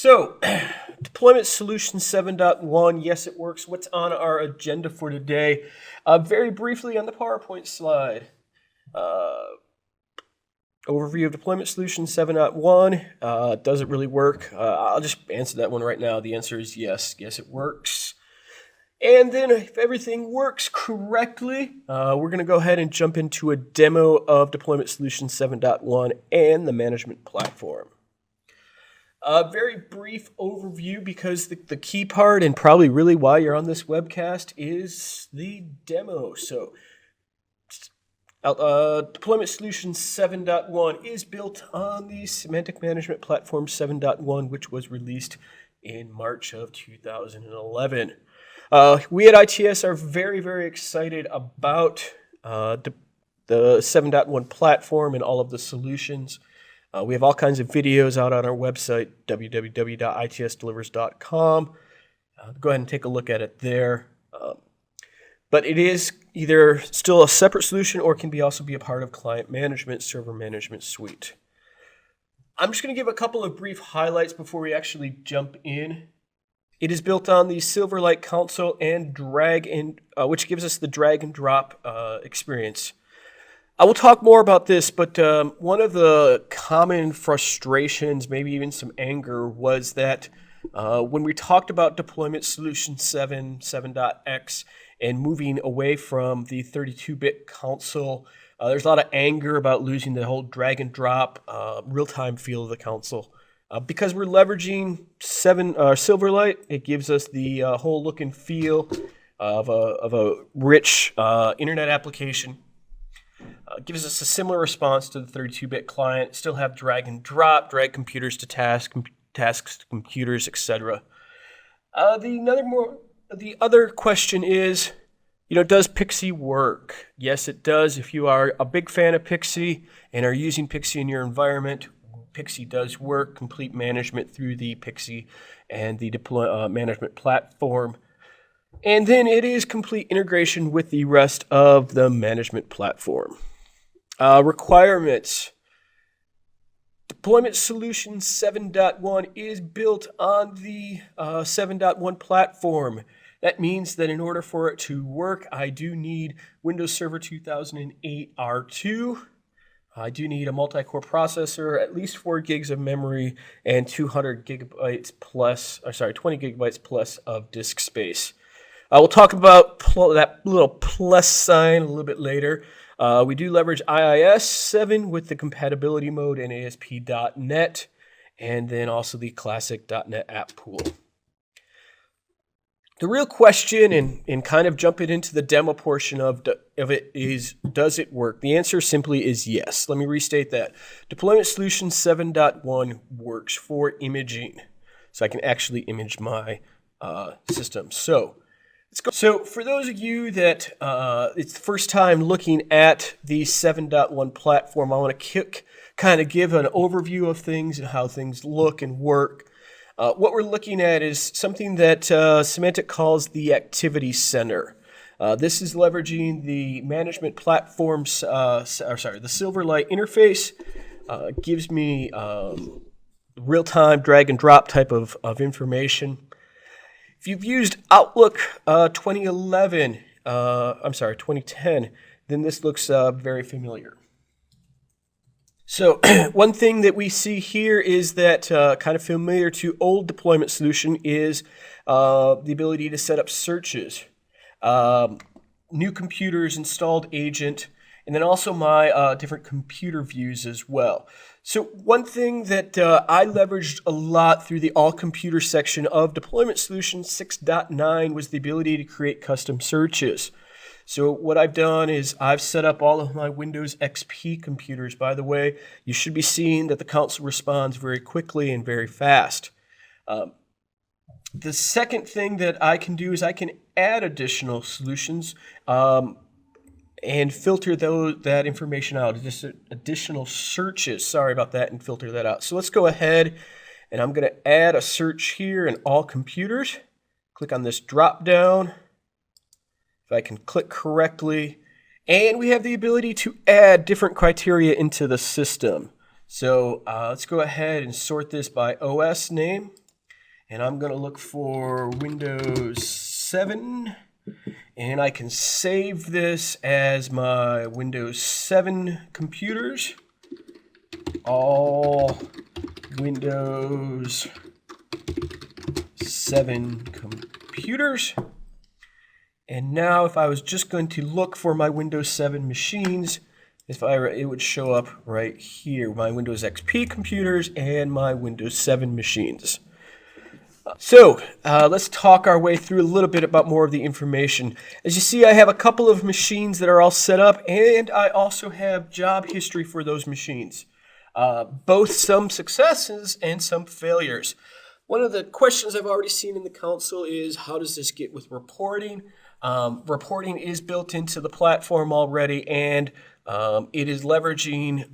So, Deployment Solution 7.1, yes, it works. What's on our agenda for today? Very briefly on the PowerPoint slide. Overview of Deployment Solution 7.1. Does it really work? I'll just answer that one right now. The answer is yes. Yes, it works. And then if everything works correctly, we're going to go ahead and jump into a demo of Deployment Solution 7.1 and the management platform. A very brief overview, because the key part and probably really why you're on this webcast is the demo. So Deployment Solution 7.1 is built on the Semantic Management Platform 7.1, which was released in March of 2011. We at ITS are very, very excited about the 7.1 platform and all of the solutions. We have all kinds of videos out on our website, www.itsdelivers.com. Go ahead and take a look at it there. But it is either still a separate solution or can also be a part of Client Management, Server Management Suite. I'm just going to give a couple of brief highlights before we actually jump in. It is built on the Silverlight console and which gives us the drag and drop experience. I will talk more about this, but one of the common frustrations, maybe even some anger, was that when we talked about Deployment Solution 7.x, and moving away from the 32-bit console, there's a lot of anger about losing the whole drag and drop real-time feel of the console. Because we're leveraging Silverlight, it gives us the whole look and feel of a rich internet application. Gives us a similar response to the 32-bit client. Still have drag and drop, drag computers to tasks to computers, etc. The other question is, does Pixie work? Yes, it does. If you are a big fan of Pixie and are using Pixie in your environment, Pixie does work. Complete management through the Pixie and the management platform. And then it is complete integration with the rest of the management platform. Requirements. Deployment Solution 7.1 is built on the 7.1 platform. That means that in order for it to work, I do need Windows Server 2008 R2. I do need a multi-core processor, at least 4 gigs of memory, and 20 gigabytes plus of disk space. We'll talk about that little plus sign a little bit later. We do leverage IIS 7 with the compatibility mode and ASP.NET, and then also the classic .NET app pool. The real question, and kind of jumping into the demo portion of it, is, does it work? The answer simply is yes. Let me restate that. Deployment Solution 7.1 works for imaging. So I can actually image my system. So for those of you that it's the first time looking at the 7.1 platform, I want to kind of give an overview of things and how things look and work. What we're looking at is something that Symantec calls the Activity Center. This is leveraging the management platform's, the Silverlight interface. Gives me real-time drag and drop type of information. If you've used Outlook 2010, then this looks very familiar. So one thing that we see here is that kind of familiar to old deployment solution is the ability to set up searches, new computers, installed agent, and then also my different computer views as well. So one thing that I leveraged a lot through the all computer section of Deployment Solution 6.9 was the ability to create custom searches. So what I've done is I've set up all of my Windows XP computers. By the way, you should be seeing that the console responds very quickly and very fast. The second thing that I can do is I can add additional solutions and filter that information out, just additional searches. Sorry about that, and filter that out. So let's go ahead, and I'm going to add a search here in all computers. Click on this drop down. If I can click correctly, and we have the ability to add different criteria into the system. So let's go ahead and sort this by OS name. and I'm going to look for Windows 7, and I can save this as my Windows 7 computers. All Windows 7 computers. And now if I was just going to look for my Windows 7 machines, it would show up right here, my Windows XP computers and my Windows 7 machines. So let's talk our way through a little bit about more of the information. As you see, I have a couple of machines that are all set up, and I also have job history for those machines. Both some successes and some failures. One of the questions I've already seen in the console is, how does this get with reporting? Reporting is built into the platform already, and it is leveraging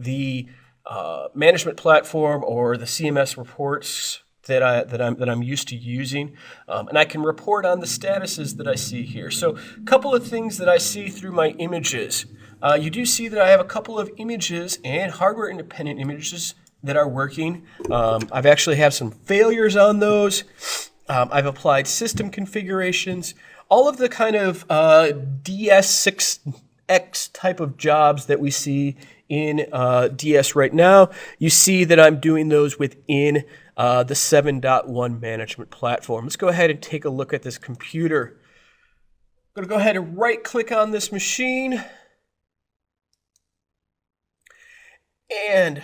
the management platform or the CMS reports that I'm used to using, and I can report on the statuses that I see here. So a couple of things that I see through my images. You do see that I have a couple of images and hardware independent images that are working. I've actually have some failures on those. I've applied system configurations. All of the kind of DS6X type of jobs that we see in DS right now, you see that I'm doing those within the 7.1 management platform. Let's go ahead and take a look at this computer. I'm going to go ahead and right click on this machine. And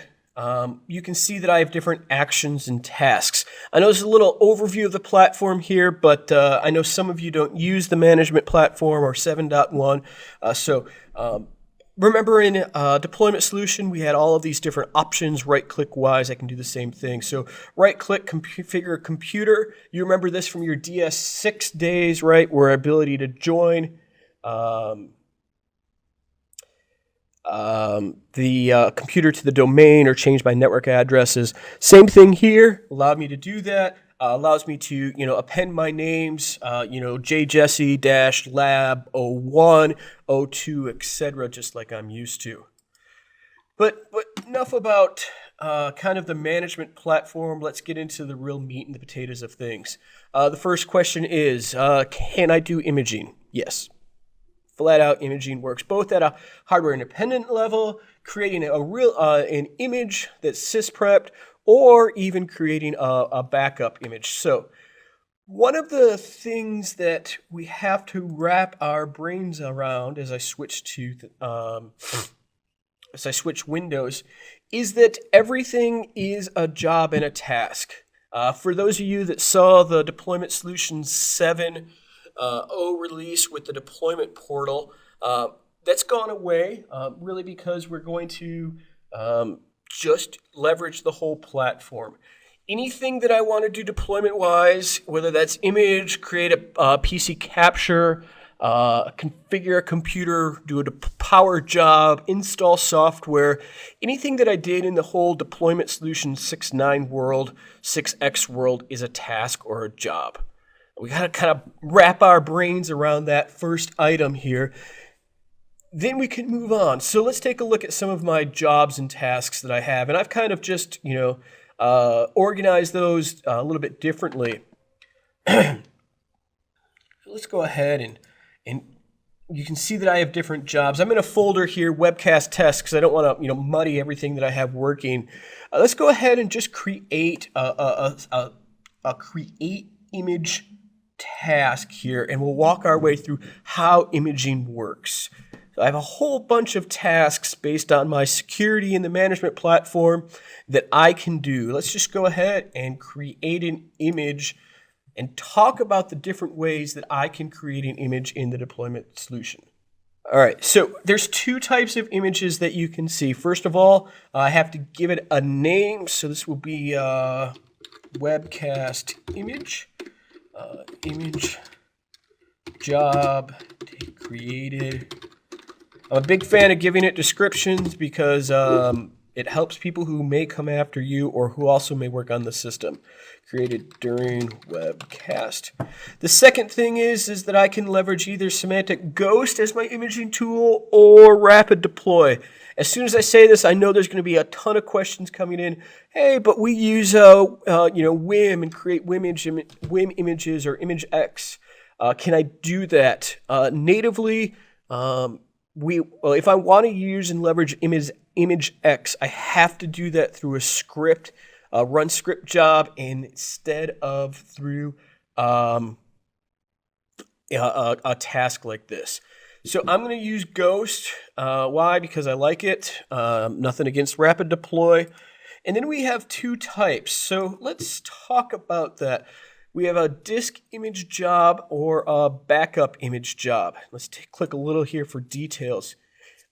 you can see that I have different actions and tasks. I know there's a little overview of the platform here, but I know some of you don't use the management platform or 7.1. Remember in Deployment Solution, we had all of these different options, right-click wise. I can do the same thing. So right-click, configure computer. You remember this from your DS6 days, right, where ability to join the computer to the domain or change my network addresses. Same thing here, allowed me to do that. Allows me to, append my names, jjesse-lab01, 02, etc., just like I'm used to. But enough about kind of the management platform. Let's get into the real meat and the potatoes of things. The first question is, can I do imaging? Yes. Flat out imaging works both at a hardware independent level, creating an image that's sysprepped, or even creating a backup image. So one of the things that we have to wrap our brains around as I switch Windows is that everything is a job and a task. For those of you that saw the Deployment Solution 7 release with the deployment portal, that's gone away, really because we're going to just leverage the whole platform. Anything that I want to do deployment-wise, whether that's image, create a PC capture, configure a computer, do a power job, install software, anything that I did in the whole Deployment Solution 6.9 world, 6X world is a task or a job. We got to kind of wrap our brains around that first item here. Then we can move on. So let's take a look at some of my jobs and tasks that I have. And I've kind of just, organized those a little bit differently. Let's go ahead and you can see that I have different jobs. I'm in a folder here, webcast tests, because I don't want to, muddy everything that I have working. Let's go ahead and just create a create image task here, and we'll walk our way through how imaging works. So I have a whole bunch of tasks based on my security in the management platform that I can do. Let's just go ahead and create an image and talk about the different ways that I can create an image in the deployment solution. All right, so there's two types of images that you can see. First of all, I have to give it a name. So this will be webcast image. Image job created. I'm a big fan of giving it descriptions because It helps people who may come after you or who also may work on the system. Created during webcast. The second thing is that I can leverage either Semantic Ghost as my imaging tool or Rapid Deploy. As soon as I say this, I know there's going to be a ton of questions coming in. Hey, but we use WIM and create WIM images or ImageX. Can I do that natively? If I want to use and leverage ImageX, I have to do that through a script, a run script job, instead of through a task like this. So I'm going to use Ghost. Why? Because I like it. Nothing against Rapid Deploy. And then we have two types. So let's talk about that. We have a disk image job or a backup image job. Let's click a little here for details.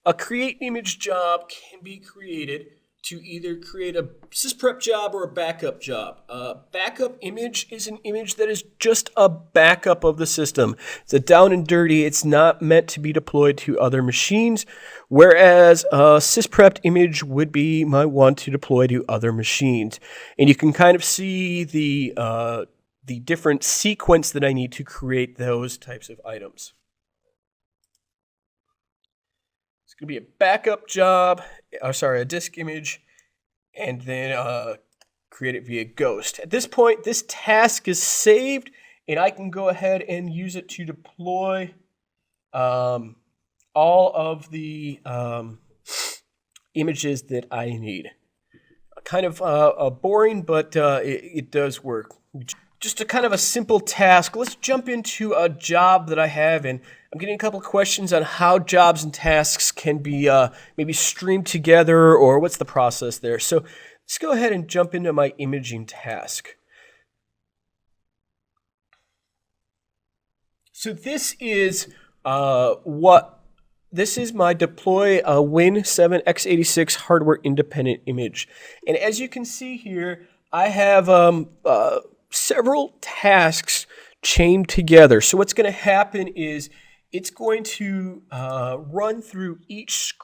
A create image job can be created to either create a sysprep job or a backup job. A backup image is an image that is just a backup of the system. It's a down and dirty. It's not meant to be deployed to other machines, whereas a sysprepped image would be my one to deploy to other machines. And you can kind of see the different sequence that I need to create those types of items. It's going to be a backup job, a disk image, and then create it via Ghost. At this point, this task is saved, and I can go ahead and use it to deploy all of the images that I need. Kind of boring, but it does work. Just a kind of a simple task. Let's jump into a job that I have, and I'm getting a couple of questions on how jobs and tasks can be maybe streamed together, or what's the process there. So let's go ahead and jump into my imaging task. So this is this is my deploy Win7x86 hardware independent image, and as you can see here, I have several tasks chained together. So what's going to happen is it's going to run through each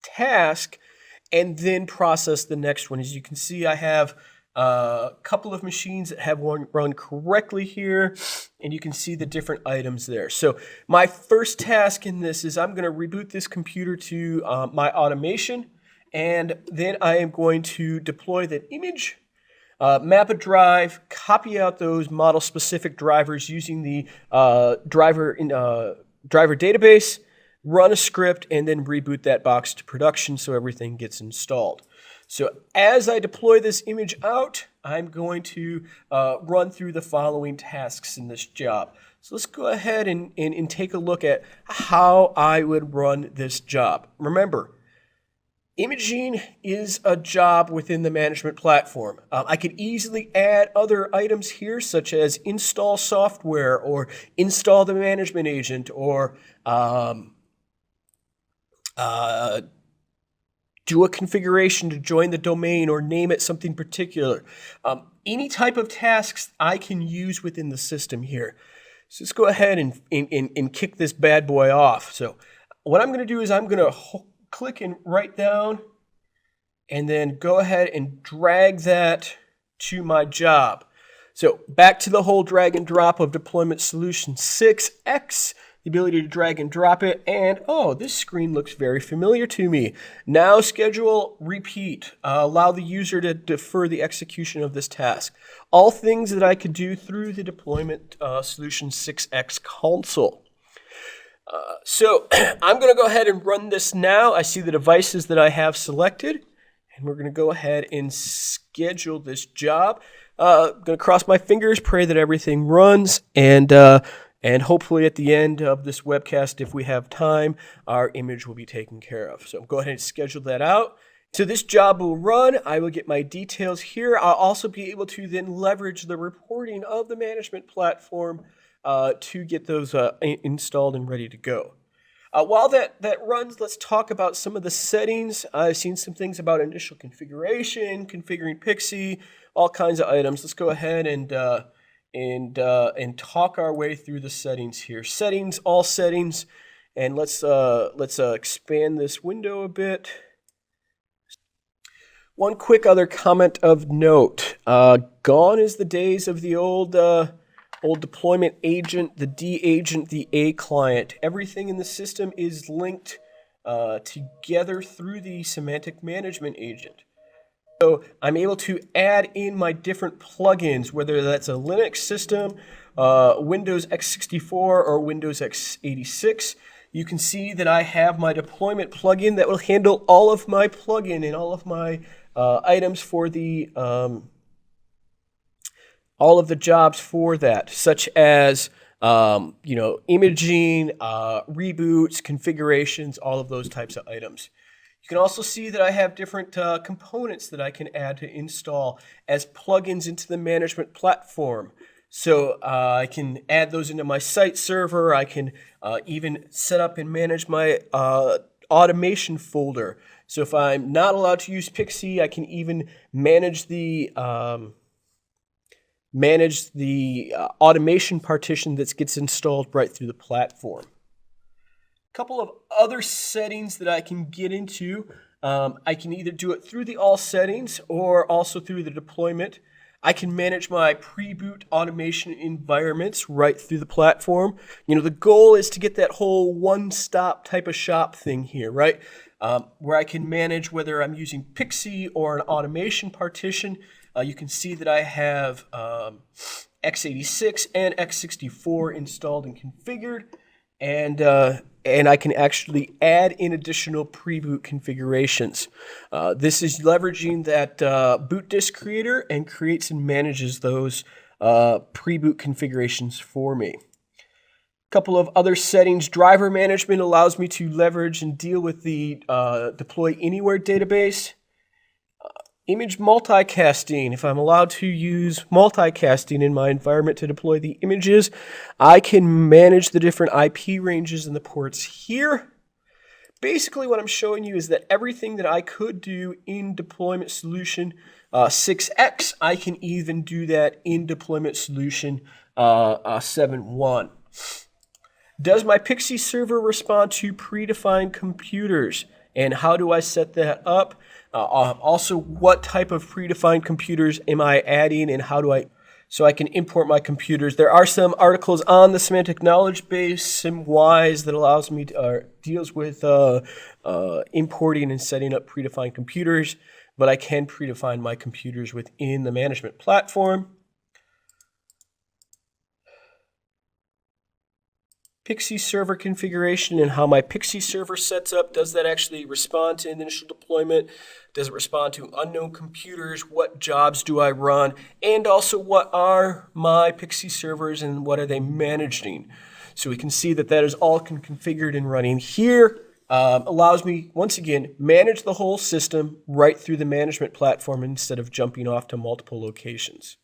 task and then process the next one. As you can see, I have a couple of machines that have one run correctly here, and you can see the different items there. So my first task in this is I'm going to reboot this computer to my automation, and then I am going to deploy that image, map a drive, copy out those model-specific drivers using the driver database, run a script, and then reboot that box to production so everything gets installed. So as I deploy this image out, I'm going to run through the following tasks in this job. So let's go ahead and take a look at how I would run this job. Remember, imaging is a job within the management platform. I could easily add other items here, such as install software or install the management agent or do a configuration to join the domain or name it something particular. Any type of tasks I can use within the system here. So let's go ahead and kick this bad boy off. So what I'm going to do is I'm going to click and write down and then go ahead and drag that to my job. So back to the whole drag and drop of Deployment Solution 6X, the ability to drag and drop it, and oh, this screen looks very familiar to me. Now schedule, repeat, allow the user to defer the execution of this task. All things that I could do through the Deployment Solution 6X console. So I'm going to go ahead and run this now. I see the devices that I have selected, and we're going to go ahead and schedule this job. I'm going to cross my fingers, pray that everything runs, and hopefully at the end of this webcast, if we have time, our image will be taken care of. So go ahead and schedule that out. So this job will run. I will get my details here. I'll also be able to then leverage the reporting of the management platform to get those installed and ready to go. While that runs, let's talk about some of the settings. I've seen some things about initial configuration, configuring Pixie, all kinds of items. Let's go ahead and talk our way through the settings here. Settings, all settings, and let's expand this window a bit. One quick other comment of note. Gone is the days of the old deployment agent, the D agent, the A client. Everything in the system is linked together through the semantic management agent. So I'm able to add in my different plugins, whether that's a Linux system, Windows x64, or Windows x86. You can see that I have my deployment plugin that will handle all of my plugin and all of my items for the all of the jobs for that, such as imaging, reboots, configurations, all of those types of items. You can also see that I have different components that I can add to install as plugins into the management platform. So I can add those into my site server. I can even set up and manage my automation folder. So if I'm not allowed to use Pixie, I can even manage the automation partition that gets installed right through the platform. A couple of other settings that I can get into. I can either do it through the all settings or also through the deployment. I can manage my pre-boot automation environments right through the platform. The goal is to get that whole one-stop type of shop thing here, right? Where I can manage whether I'm using Pixie or an automation partition. You can see that I have x86 and x64 installed and configured, and I can actually add in additional pre-boot configurations. This is leveraging that boot disk creator and creates and manages those pre-boot configurations for me. A couple of other settings. Driver management allows me to leverage and deal with the Deploy Anywhere database. Image multicasting. If I'm allowed to use multicasting in my environment to deploy the images, I can manage the different IP ranges and the ports here. Basically, what I'm showing you is that everything that I could do in Deployment Solution 6X, I can even do that in Deployment Solution 7.1. Does my Pixie server respond to predefined computers? And how do I set that up? Also, what type of predefined computers am I adding, and how do so I can import my computers? There are some articles on the semantic knowledge base, SimWise, that allows me to, deals with importing and setting up predefined computers, but I can predefine my computers within the management platform. Pixie server configuration and how my Pixie server sets up. Does that actually respond to initial deployment? Does it respond to unknown computers? What jobs do I run? And also, what are my Pixie servers and what are they managing? So we can see that that is all configured and running here. Allows me, once again, manage the whole system right through the management platform instead of jumping off to multiple locations.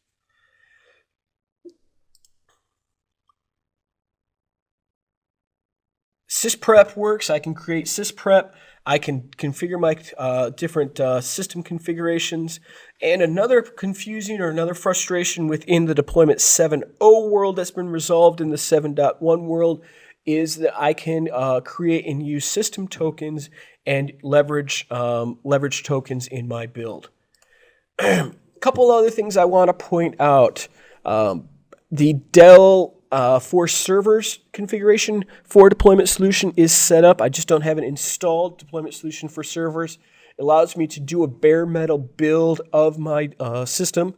Sysprep works. I can create sysprep. I can configure my different system configurations. And another confusing or another frustration within the deployment 7.0 world that's been resolved in the 7.1 world is that I can create and use system tokens and leverage tokens in my build. A couple other things I want to point out. The Dell for servers configuration for Deployment Solution is set up. I just don't have an installed Deployment Solution for servers. It allows me to do a bare metal build of my system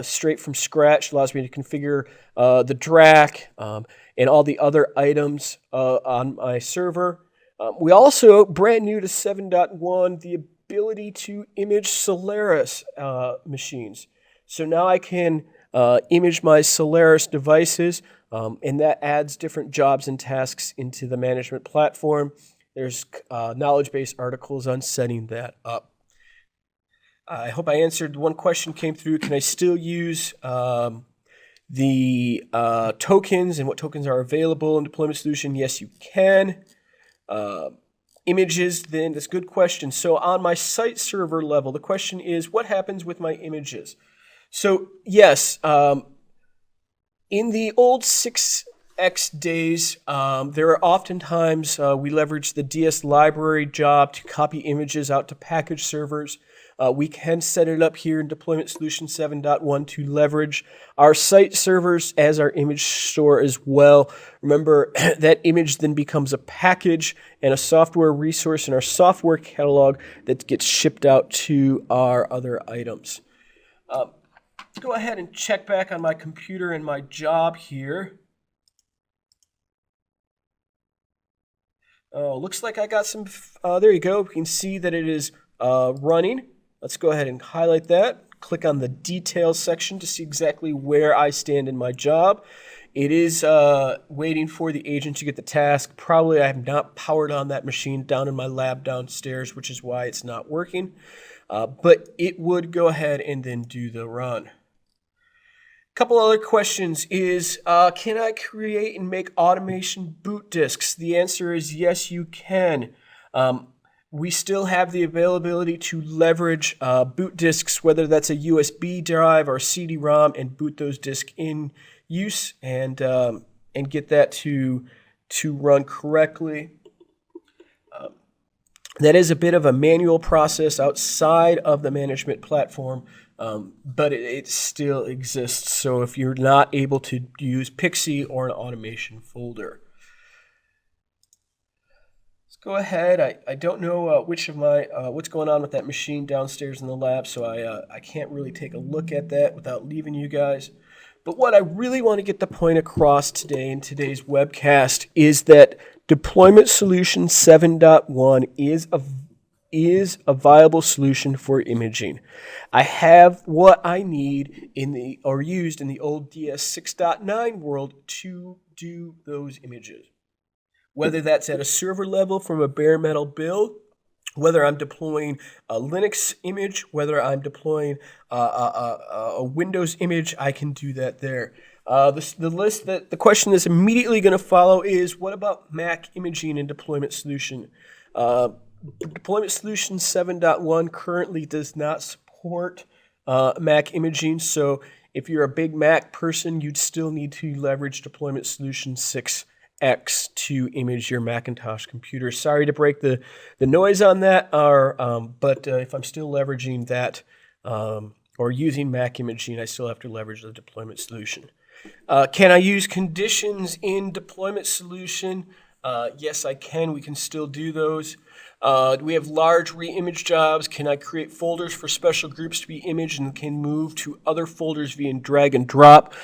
straight from scratch. It allows me to configure the DRAC and all the other items on my server. We also, brand new to 7.1, the ability to image Solaris machines. So now I can image my Solaris devices, and that adds different jobs and tasks into the management platform. There's knowledge base articles on setting that up. I hope I answered. One question came through: can I still use the tokens and what tokens are available in Deployment Solution? Yes, you can. Images, then, that's a good question. So on my site server level, the question is, what happens with my images? So yes, in the old 6X days, there are oftentimes we leverage the DS library job to copy images out to package servers. We can set it up here in Deployment Solution 7.1 to leverage our site servers as our image store as well. Remember, that image then becomes a package and a software resource in our software catalog that gets shipped out to our other items. Let's go ahead and check back on my computer and my job here. Oh, looks like I got some, there you go. We can see that it is running. Let's go ahead and highlight that. Click on the details section to see exactly where I stand in my job. It is waiting for the agent to get the task. Probably I have not powered on that machine down in my lab downstairs, which is why it's not working. But it would go ahead and then do the run. Couple other questions is, can I create and make automation boot disks? The answer is yes, you can. We still have the availability to leverage boot disks, whether that's a USB drive or CD-ROM, and boot those disks in use and get that to run correctly. That is a bit of a manual process outside of the management platform, but it still exists. So if you're not able to use Pixie or an automation folder, let's go ahead. I don't know which of my what's going on with that machine downstairs in the lab, so I can't really take a look at that without leaving you guys. But what I really want to get the point across today in today's webcast is that Deployment Solution 7.1 is a viable solution for imaging. I have what I need used in the old DS 6.9 world to do those images. Whether that's at a server level from a bare metal build, whether I'm deploying a Linux image, whether I'm deploying a Windows image, I can do that there. The question that's immediately going to follow is, what about Mac imaging and Deployment Solution? Deployment Solution 7.1 currently does not support Mac imaging, so if you're a big Mac person, you'd still need to leverage Deployment Solution 6X to image your Macintosh computer. Sorry to break the noise on that, but if I'm still leveraging that or using Mac imaging, I still have to leverage the Deployment Solution. Can I use conditions in Deployment Solution? Yes, I can. We can still do those. We have large re-image jobs. Can I create folders for special groups to be imaged and can move to other folders via drag and drop?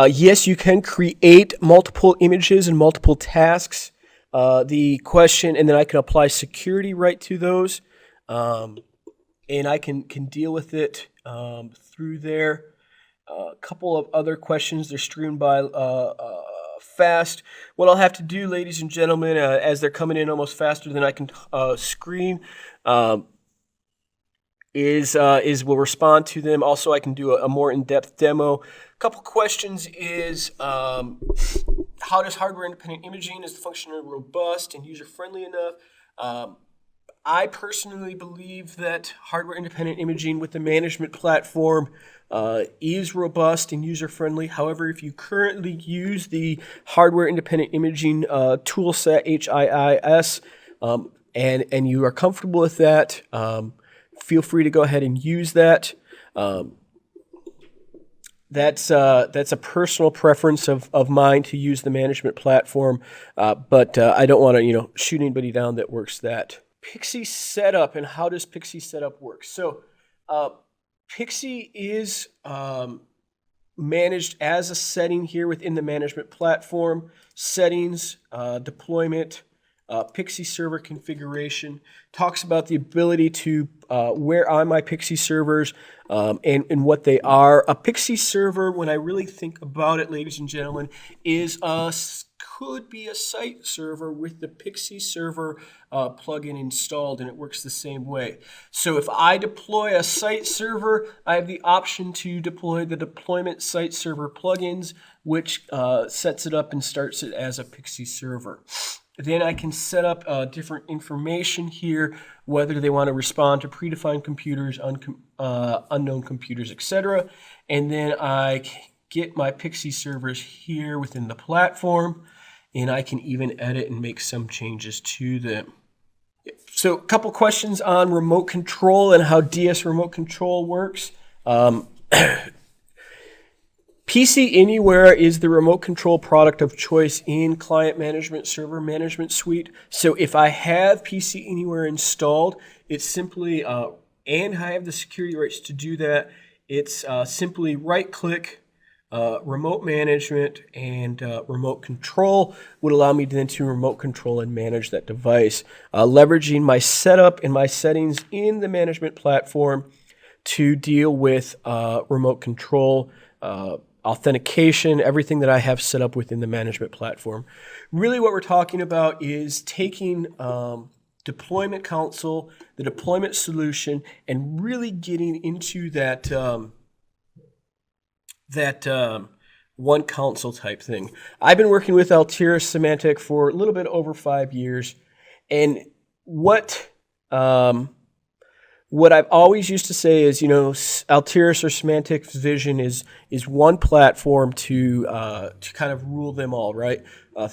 Yes, you can create multiple images and multiple tasks. The question, and then I can apply security right to those, and I can deal with it through there. A couple of other questions. They're strewn by fast. What I'll have to do, ladies and gentlemen, as they're coming in almost faster than I can screen, is we'll respond to them. Also, I can do a more in-depth demo. A couple questions is, how does hardware-independent imaging, is the function robust and user-friendly enough? I personally believe that hardware-independent imaging with the management platform is robust and user-friendly. However, if you currently use the hardware-independent imaging tool set, HIIS, and you are comfortable with that, feel free to go ahead and use that. That's a personal preference of mine to use the management platform, but I don't want to shoot anybody down that works that. Pixie setup, and how does Pixie setup work? So Pixie is managed as a setting here within the management platform. Settings, deployment, Pixie server configuration, talks about the ability to where are my Pixie servers and what they are. A Pixie server, when I really think about it, ladies and gentlemen, could be a site server with the Pixie server plugin installed, and it works the same way. So if I deploy a site server, I have the option to deploy the deployment site server plugins, which sets it up and starts it as a Pixie server. Then I can set up different information here, whether they want to respond to predefined computers, unknown computers, etc. And then I get my Pixie servers here within the platform, and I can even edit and make some changes to them. So a couple questions on remote control and how DS remote control works. PC Anywhere is the remote control product of choice in Client Management Server Management Suite. So if I have PC Anywhere installed, it's simply, and I have the security rights to do that, it's simply right-click, remote management, and remote control would allow me then to remote control and manage that device, leveraging my setup and my settings in the management platform to deal with remote control, authentication, everything that I have set up within the management platform. Really what we're talking about is taking deployment console, the deployment solution, and really getting into that one console type thing. I've been working with Altiris Symantec for a little bit over 5 years, and what I've always used to say is, Altiris or Symantec's vision is one platform to kind of rule them all, right? I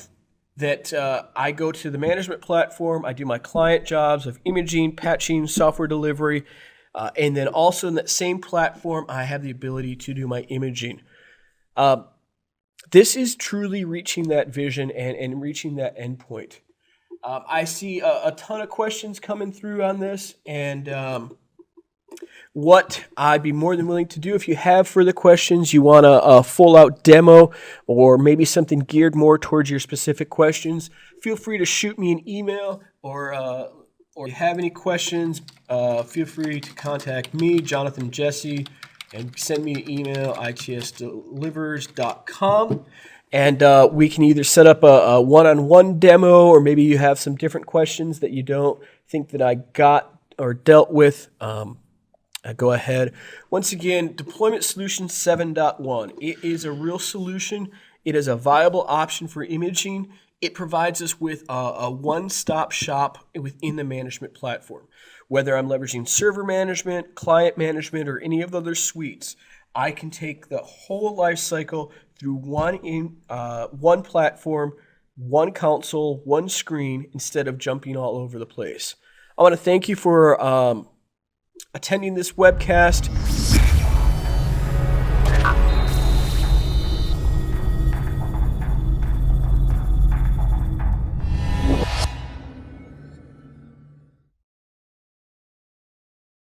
go to the management platform, I do my client jobs of imaging, patching, software delivery, and then also in that same platform, I have the ability to do my imaging. This is truly reaching that vision and reaching that endpoint. I see a ton of questions coming through on this, and what I'd be more than willing to do, if you have further questions, you want a full-out demo, or maybe something geared more towards your specific questions, feel free to shoot me an email, or if you have any questions, feel free to contact me, Jonathan Jesse, and send me an email, itsdelivers.com. And we can either set up a one-on-one demo, or maybe you have some different questions that you don't think that I got or dealt with. Go ahead. Once again, Deployment Solution 7.1. It is a real solution. It is a viable option for imaging. It provides us with a one-stop shop within the management platform. Whether I'm leveraging server management, client management, or any of the other suites, I can take the whole life cycle through one platform, one console, one screen, instead of jumping all over the place. I want to thank you for attending this webcast.